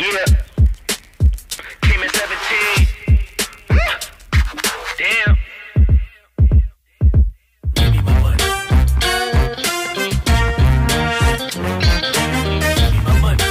Yeah, team at 17. Damn. Give me my money. Give me my money.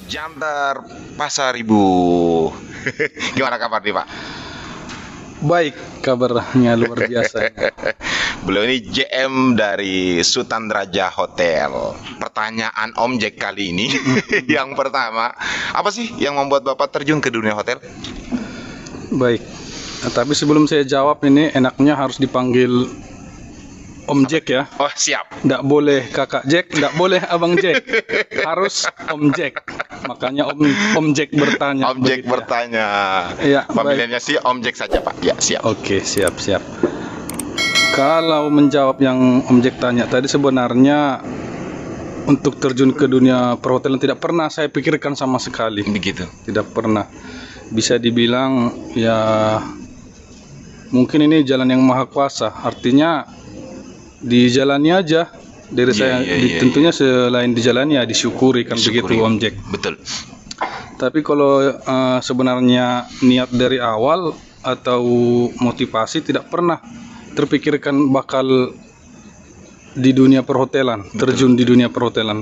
Jantar Pasar Ibu. Gimana kabar nih Pak? Baik, kabarnya luar biasa. Beliau ini JM dari Sultan Raja Hotel. Pertanyaan Om Jack kali ini yang pertama, apa sih yang membuat Bapak terjun ke dunia hotel? Baik, nah, tapi sebelum saya jawab ini enaknya harus dipanggil Om Jack ya. Oh siap. Nggak boleh Kakak Jack, nggak boleh Abang Jack. Harus Om Jack. Makanya Om Jack bertanya. Om Jack begitu bertanya. Ya, Pemilihannya sih Om Jack saja Pak. Ya siap. Oke, siap. Kalau menjawab yang Om Jack tanya tadi, sebenarnya untuk terjun ke dunia perhotelan tidak pernah saya pikirkan sama sekali. Begitu. Tidak pernah. Bisa dibilang ya mungkin ini jalan yang maha kuasa. Artinya dijalani aja dari saya. Tentunya selain dijalani ya disyukuri kan. Begitu Om Jack. Betul. Tapi kalau sebenarnya niat dari awal atau motivasi tidak pernah terpikirkan bakal di dunia perhotelan. Betul. Terjun di dunia perhotelan.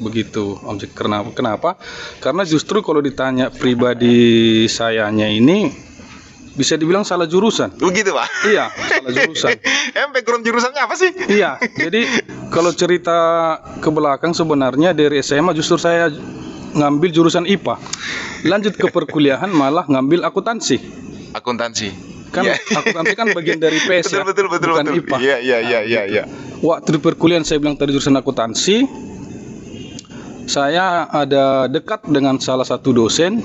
Begitu Om Jack. Kenapa? Karena justru kalau ditanya pribadi sayanya ini bisa dibilang salah jurusan. Begitu Pak? Iya, salah jurusan. Background jurusannya apa sih? Iya, jadi kalau cerita ke belakang sebenarnya dari SMA justru saya ngambil jurusan IPA. Lanjut ke perkuliahan malah ngambil akuntansi. Akuntansi. Kan akuntansi kan bagian dari PS ya. Betul. Bukan IPA. Iya. Waktu di perkuliahan saya bilang tadi jurusan akuntansi. Saya ada dekat dengan salah satu dosen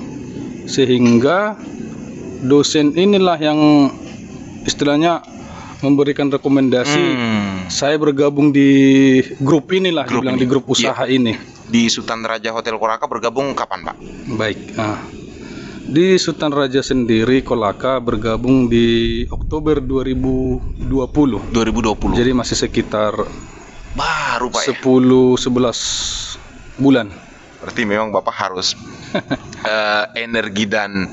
sehingga dosen inilah yang istilahnya memberikan rekomendasi. Saya bergabung di grup inilah, dibilang di grup usaha ini. Di Sultan Raja Hotel Kolaka bergabung kapan Pak? Baik, di Sultan Raja sendiri Kolaka bergabung di Oktober 2020. 2020. Jadi masih sekitar baru Pak 10-11 bulan. Berarti memang Bapak harus energi dan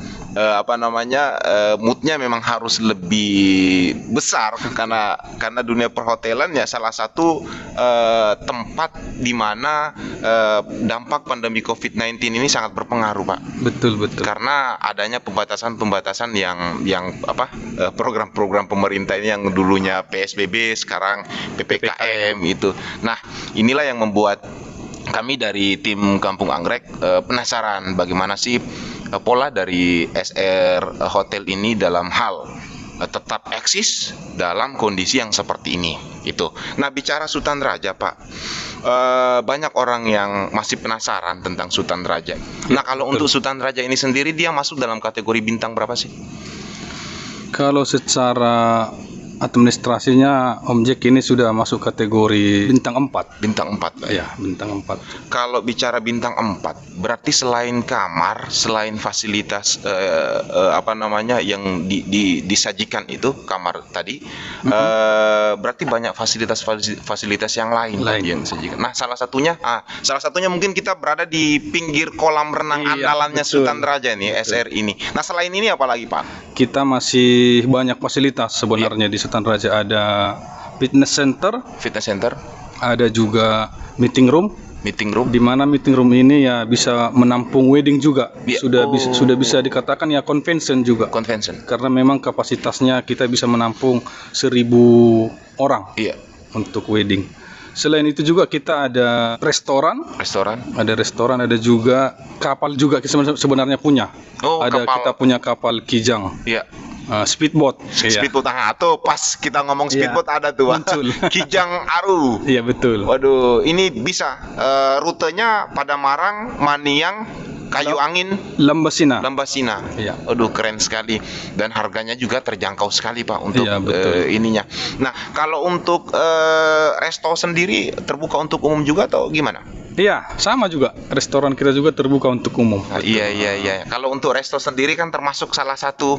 moodnya memang harus lebih besar karena dunia perhotelan ya salah satu tempat di mana dampak pandemi COVID-19 ini sangat berpengaruh Pak. Betul. Karena adanya pembatasan yang program-program pemerintah ini yang dulunya PSBB sekarang PPKM itu. Nah, inilah yang membuat kami dari tim Kampung Anggrek penasaran bagaimana sih pola dari SR Hotel ini dalam hal tetap eksis dalam kondisi yang seperti ini itu. Nah, bicara Sultan Raja Pak, banyak orang yang masih penasaran tentang Sultan Raja. Nah, kalau untuk Sultan Raja ini sendiri dia masuk dalam kategori bintang berapa sih? Kalau secara administrasinya Om Jack ini sudah masuk kategori bintang 4. Bintang 4, Pak. Ya, bintang 4. Kalau bicara bintang 4, berarti selain kamar, selain fasilitas yang disajikan itu kamar tadi, berarti banyak fasilitas yang lain yang disajikan. Nah, salah satunya mungkin kita berada di pinggir kolam renang andalannya betul. Sultan Raja nih, SR ini. Nah, selain ini apa lagi, Pak? Kita masih banyak fasilitas sebenarnya di Sultan Raja. Ada fitness center, ada juga meeting room, di mana meeting room ini ya bisa menampung wedding juga. Sudah bisa dikatakan ya convention juga. Karena memang kapasitasnya kita bisa menampung 1.000 orang untuk wedding. Selain itu juga kita ada restoran, ada juga kapal juga kita sebenarnya punya. Kita punya kapal kijang. Iya. Speedboat. Tuh pas kita ngomong speedboat ada tuh muncul. Kijang Aru. Iya, betul. Waduh, ini bisa rutenya pada Marang, Maniang, Kayu Angin, Lambasina. Iya. Aduh, keren sekali dan harganya juga terjangkau sekali, Pak, untuk ininya. Nah, kalau untuk resto sendiri terbuka untuk umum juga atau gimana? Iya, sama juga. Restoran kita juga terbuka untuk umum. Iya. Kalau untuk resto sendiri kan termasuk salah satu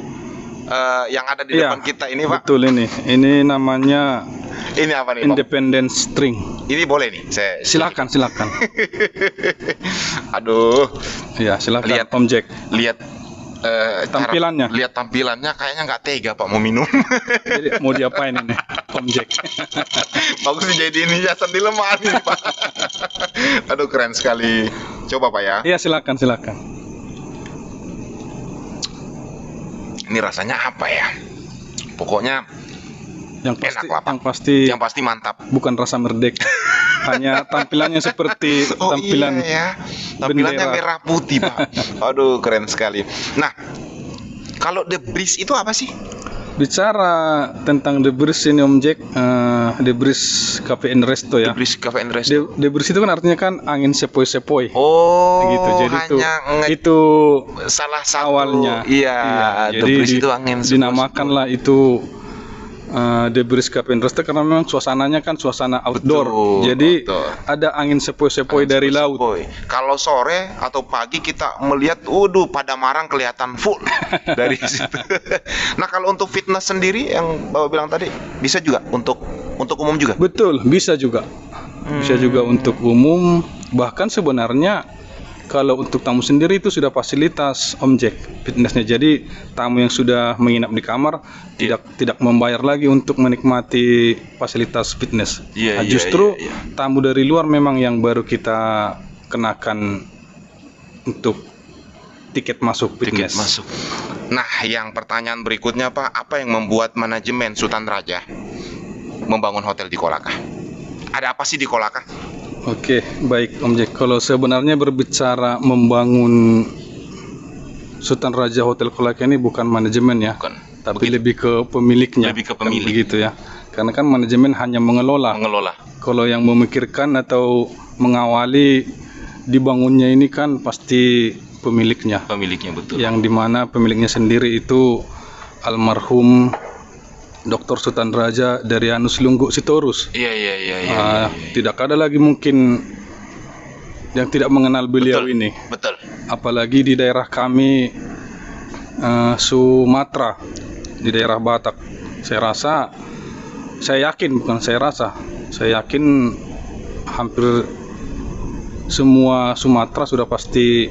yang ada di depan kita ini, Pak. Betul ini. Ini namanya ini apa nih, Independence String. Ini boleh nih, silakan. Aduh. Ya, silakan. Lihat Om Jack. Lihat tampilannya. Lihat tampilannya kayaknya nggak tega, Pak, mau minum. Jadi mau diapain ini, Om Jack? Bagus jadi ini hiasan di lemari, Pak. Aduh, keren sekali. Coba, Pak, ya. Iya, silakan. Ini rasanya apa ya? Pokoknya yang pasti mantap. Bukan rasa merdek. Hanya tampilannya seperti tampilan tampilannya bendera. Merah putih, Pak. Aduh, keren sekali. Nah, kalau The Breeze itu apa sih? Bicara tentang The Breeze ini, Om Jack, The Breeze Cafe and Resto ya. The Breeze Cafe and Resto. The Breeze itu kan artinya kan angin sepoi-sepoi. Gitu. Jadi itu salah satu awalnya. Iya. The Jadi Breeze itu angin dinamakanlah itu The Breeze Cafe and Resto karena memang suasananya kan suasana outdoor. Jadi ada angin sepoi-sepoi dari laut. Kalau sore atau pagi kita melihat, pada Marang kelihatan full dari situ. Nah, kalau untuk fitness sendiri yang Bapak bilang tadi, bisa juga untuk umum juga? Betul, bisa juga. Bisa juga untuk umum. Bahkan sebenarnya kalau untuk tamu sendiri itu sudah fasilitas Om Jack fitnessnya. Jadi tamu yang sudah menginap di kamar tidak membayar lagi untuk menikmati fasilitas fitness. Justru tamu dari luar memang yang baru kita kenakan untuk tiket masuk fitness. Nah, yang pertanyaan berikutnya, Pak, apa yang membuat manajemen Sultan Raja membangun hotel di Kolaka? Ada apa sih di Kolaka? Oke, baik Om Jack. Kalau sebenarnya berbicara membangun Sultan Raja Hotel Kolaka ini bukan manajemen ya, tapi lebih ke pemiliknya. Begitu ya. Karena kan manajemen hanya mengelola. Kalau yang memikirkan atau mengawali dibangunnya ini kan pasti pemiliknya. Betul. Yang dimana pemiliknya sendiri itu almarhum Dr. Sultan Raja Darianus Lungguk Sitorus. Iya. Tidak ada lagi mungkin yang tidak mengenal beliau ini. Betul. Apalagi di daerah kami Sumatera, di daerah Batak. Saya yakin hampir semua Sumatera sudah pasti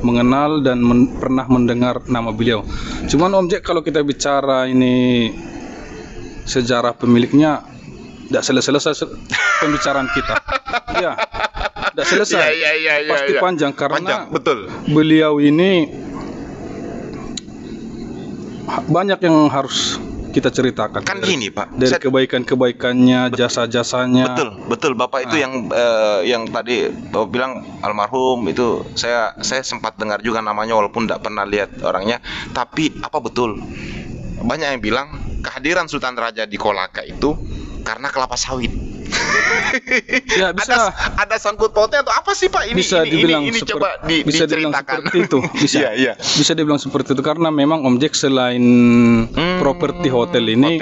mengenal dan pernah mendengar nama beliau. Cuman Om Jack, kalau kita bicara ini sejarah pemiliknya tidak selesai pembicaraan kita. Ya, tidak selesai. Pasti panjang karena betul. Beliau ini banyak yang harus kita ceritakan. Kan gini, Pak. Dari kebaikan-kebaikannya, jasa-jasanya. Betul. Bapak itu yang tadi Bapak bilang almarhum itu saya sempat dengar juga namanya walaupun tidak pernah lihat orangnya. Tapi apa betul? Banyak yang bilang kehadiran Sultan Raja di Kolaka itu karena kelapa sawit. Ya, bisa. Ada sangkut pautnya atau apa sih, Pak? Ini coba diceritakan. Seperti itu. Bisa. Bisa dibilang seperti itu karena memang Om Jack selain properti hotel ini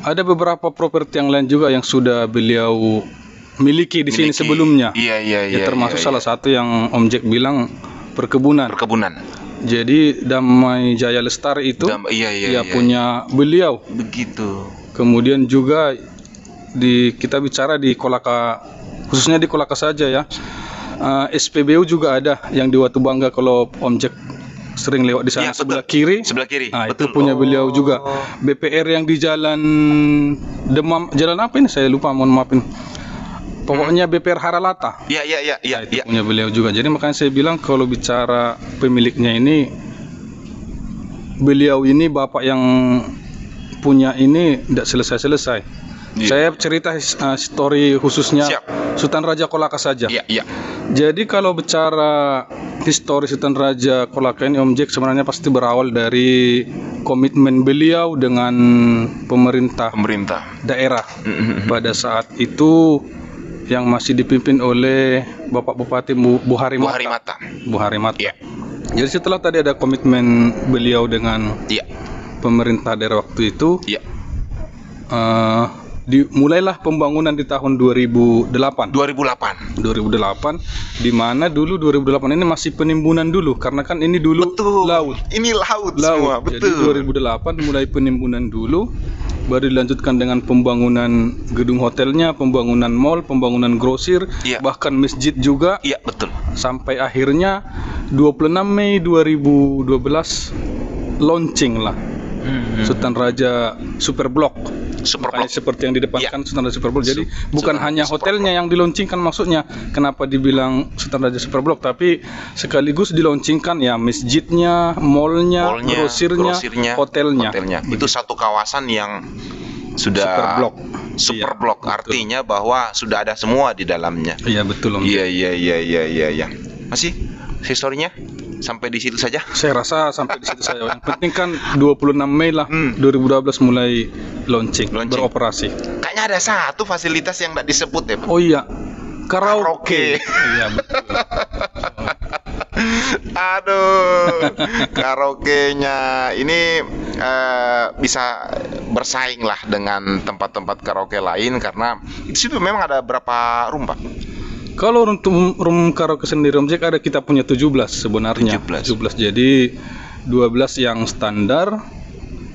ada beberapa properti yang lain juga yang sudah beliau miliki di sini Miliki. sebelumnya. Iya, iya, Ya, iya. termasuk iya, salah satu yang Om Jack bilang perkebunan. perkebunan. Jadi Damai Jaya Lestari itu Iya, iya, ya iya. punya beliau. Begitu. Kemudian juga kita bicara di Kolaka, khususnya di Kolaka saja ya. SPBU juga ada yang di Watu Bangga, kalau Om Jack sering lewat di sana Iya, betul. sebelah kiri. Sebelah kiri. Nah, betul. itu punya beliau juga. BPR yang di Jalan Demam, jalan apa ini? Saya lupa, mohon maafin. Pokoknya BPR Haralata. Iya, iya, iya, iya, Itu iya. punya beliau juga. Jadi makanya saya bilang kalau bicara pemiliknya ini, beliau ini bapak yang punya ini tidak selesai-selesai. Iya. Saya cerita histori khususnya Siap. Sultan Raja Kolaka saja. Iya, iya. Jadi kalau bicara histori Sultan Raja Kolaka ini, Om Jack sebenarnya pasti berawal dari komitmen beliau dengan pemerintah Pemerintah. daerah pada saat itu yang masih dipimpin oleh Bapak Bupati Buhari Buhari Mata. Mata. Buhari Mata. Iya. Jadi setelah tadi ada komitmen beliau dengan Iya. pemerintah daerah waktu itu, Iya. mulailah pembangunan di tahun 2008. 2008. Di mana dulu 2008 ini masih penimbunan dulu, karena kan ini dulu Betul. laut. Ini laut semua, Jadi betul. 2008 mulai penimbunan dulu, baru dilanjutkan dengan pembangunan gedung hotelnya, pembangunan mall, pembangunan grosir, Iya. bahkan masjid juga, Iya, betul. sampai akhirnya 26 Mei 2012 launching lah Sultan Raja Super Block. Super Kayak Block. seperti yang di depan Iya. kan Sultan Raja Super Block. Jadi bukan Sultan hanya Raja Super hotelnya yang dilaunchingkan, maksudnya kenapa dibilang Sultan Raja Super Block, tapi sekaligus dilaunchingkan ya masjidnya, mallnya, grosirnya, hotelnya. Itu satu kawasan yang sudah Super Block. Super Iya, Block betul. artinya bahwa sudah ada semua di dalamnya. Iya betul Om. Iya, iya, iya, iya, iya, iya. Masih historinya sampai di situ saja. Saya rasa sampai di situ saya. Yang penting kan 26 Mei lah 2012 mulai launching, Launching. beroperasi. Kayaknya ada satu fasilitas yang tidak disebut ya, Pak. Oh iya, Karaoke. Iya betul. Aduh, karaoke-nya ini bisa bersaing lah dengan tempat-tempat karaoke lain, karena di situ memang ada berapa room, Pak? Kalau untuk room karaoke sendiri Om Jack ada, kita punya 17 sebenarnya. 17. Jadi 12 yang standar,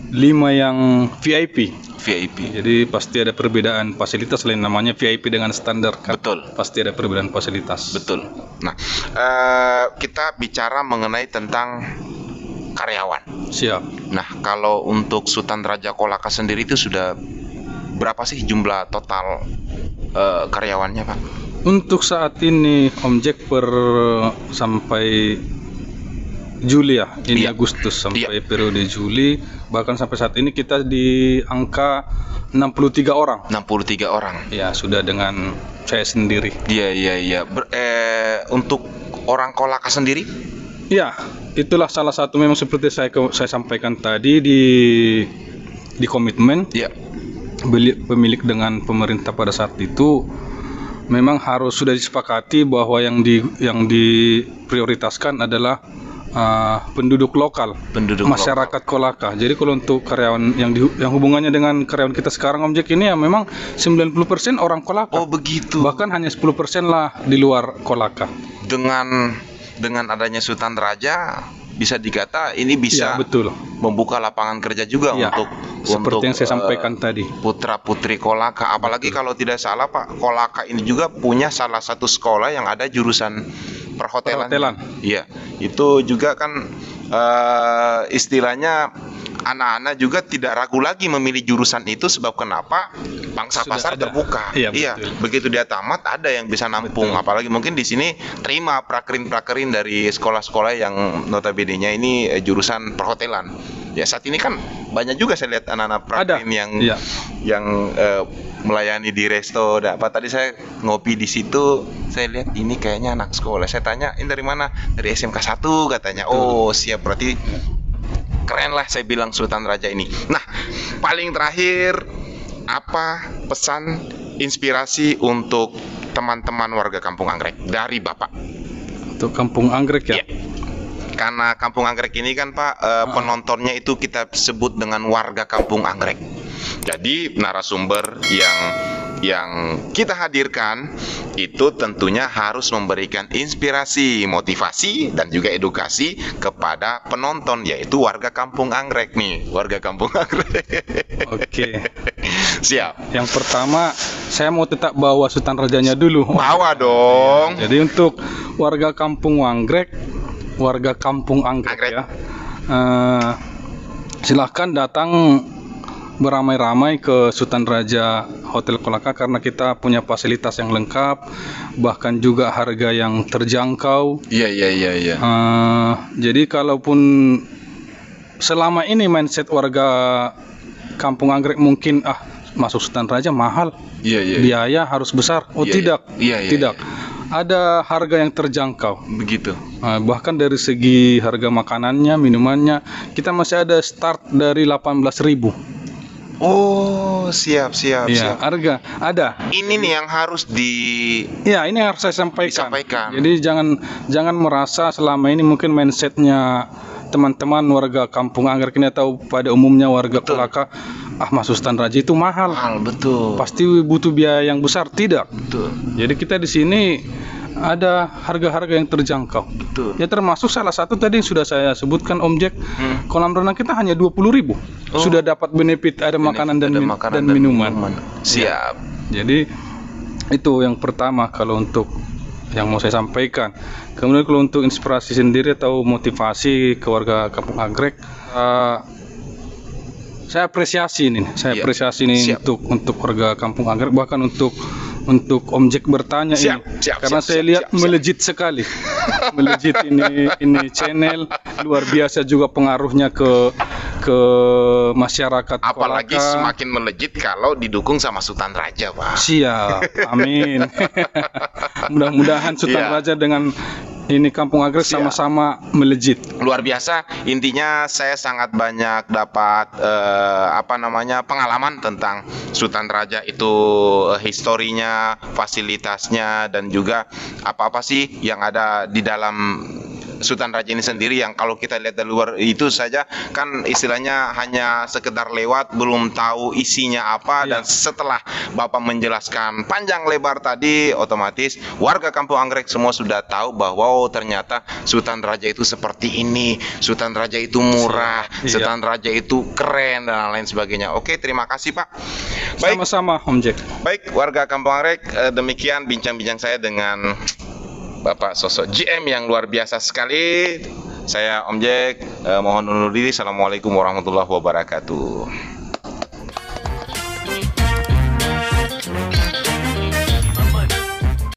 5 yang VIP. VIP. Jadi pasti ada perbedaan fasilitas, lain namanya VIP dengan standar kan. Betul. Pasti ada perbedaan fasilitas. Betul. Nah, kita bicara mengenai tentang karyawan. Siap. Nah, kalau untuk Sultan Raja Kolaka sendiri itu sudah berapa sih jumlah total karyawannya, Pak? Untuk saat ini Om Jack sampai Juli ya, ini Iya. Agustus sampai periode Juli, bahkan sampai saat ini kita di angka 63 orang. 63 orang. Ya, sudah dengan saya sendiri. Iya, iya, iya. Untuk orang Kolaka sendiri? Ya, itulah salah satu memang seperti saya sampaikan tadi di komitmen Iya. pemilik dengan pemerintah pada saat itu, memang harus sudah disepakati bahwa yang diprioritaskan adalah penduduk lokal, Penduduk masyarakat Kolaka. Jadi kalau untuk karyawan yang hubungannya dengan karyawan kita sekarang Om Jack ini ya memang 90% orang Kolaka. Oh, begitu. Bahkan hanya 10% lah di luar Kolaka. Dengan adanya Sultan Raja, bisa dikata ini bisa Iya, betul. membuka lapangan kerja juga Ya, seperti yang saya sampaikan tadi. putra-putri Kolaka. Apalagi kalau tidak salah, Pak, Kolaka ini juga punya salah satu sekolah yang ada jurusan perhotelan. Iya, itu juga kan istilahnya anak-anak juga tidak ragu lagi memilih jurusan itu, sebab kenapa? Pangsa Sudah pasar ada. terbuka. Iya, betul. Begitu dia tamat ada yang bisa nampung. Apalagi mungkin di sini terima prakerin dari sekolah-sekolah yang notabene-nya ini jurusan perhotelan. Ya, saat ini kan banyak juga saya lihat anak-anak prakerin Iya. yang melayani di resto. Apa tadi saya ngopi di situ, saya lihat ini kayaknya anak sekolah. Saya tanya, "Ini dari mana?" "Dari SMK 1," katanya. "Oh, siap, berarti keren lah," saya bilang, Sultan Raja ini. Nah, paling terakhir, apa pesan inspirasi untuk teman-teman warga Kampung Anggrek dari Bapak? Untuk Kampung Anggrek ya. Iya. Karena Kampung Anggrek ini kan, Pak, penontonnya itu kita sebut dengan warga Kampung Anggrek. Jadi narasumber yang kita hadirkan itu tentunya harus memberikan inspirasi, motivasi, dan juga edukasi kepada penonton, yaitu warga Kampung Anggrek nih, warga Kampung Anggrek. Oke. Siap. Yang pertama, saya mau tetap bawa Sultan Rajanya dulu. Bawa dong. Jadi untuk warga Kampung Anggrek, ya, silahkan datang beramai-ramai ke Sultan Raja Hotel Kolaka karena kita punya fasilitas yang lengkap, bahkan juga harga yang terjangkau. Iya. Jadi kalaupun selama ini mindset warga Kampung Anggrek mungkin masuk Sultan Raja mahal, biaya harus besar. Tidak. Ada harga yang terjangkau. Begitu. Bahkan dari segi harga makanannya, minumannya, kita masih ada start dari 18.000. Oh, siap. Ya, harga ada. Ini nih yang harus Ya, ini harus saya sampaikan. disampaikan. Jadi jangan merasa selama ini mungkin mindsetnya teman-teman warga Kampung Anggrek ini atau pada umumnya warga Kolaka, masuk Sultan Raja itu mahal. Betul. Pasti butuh biaya yang besar. Tidak. Betul. Jadi kita di sini ada harga-harga yang terjangkau. Betul. Ya termasuk salah satu tadi yang sudah saya sebutkan Om Jack, kolam renang kita hanya 20.000. Sudah dapat benefit, ada makanan dan minuman. Siap. Jadi itu yang pertama kalau untuk yang mau saya sampaikan. Kemudian kalau untuk inspirasi sendiri atau motivasi ke warga Kampung Anggrek, saya apresiasi ini. Siap. Untuk warga Kampung Anggrek, bahkan untuk Om Jack bertanya karena saya lihat melejit sekali. Melejit ini channel luar biasa juga pengaruhnya ke masyarakat Apalagi Kolaka. semakin melejit kalau didukung sama Sultan Raja, Pak. Siap, amin. Mudah-mudahan Sultan Raja dengan ini Kampung Anggrek sama-sama melejit. Luar biasa. Intinya saya sangat banyak dapat pengalaman tentang Sultan Raja itu, historinya, fasilitasnya, dan juga apa-apa sih yang ada di dalam Sultan Raja ini sendiri, yang kalau kita lihat dari luar itu saja kan istilahnya hanya sekedar lewat, belum tahu isinya apa. Dan setelah Bapak menjelaskan panjang lebar tadi, otomatis warga Kampung Anggrek semua sudah tahu bahwa ternyata Sultan Raja itu seperti ini, Sultan Raja itu murah, Sultan Raja itu keren, dan lain sebagainya. Oke, terima kasih Pak. Baik, Sama-sama Om Jack. baik warga Kampung Anggrek, demikian bincang-bincang saya dengan Bapak sosok GM yang luar biasa sekali. Saya Om Jack, mohon undur diri. Assalamualaikum warahmatullahi wabarakatuh.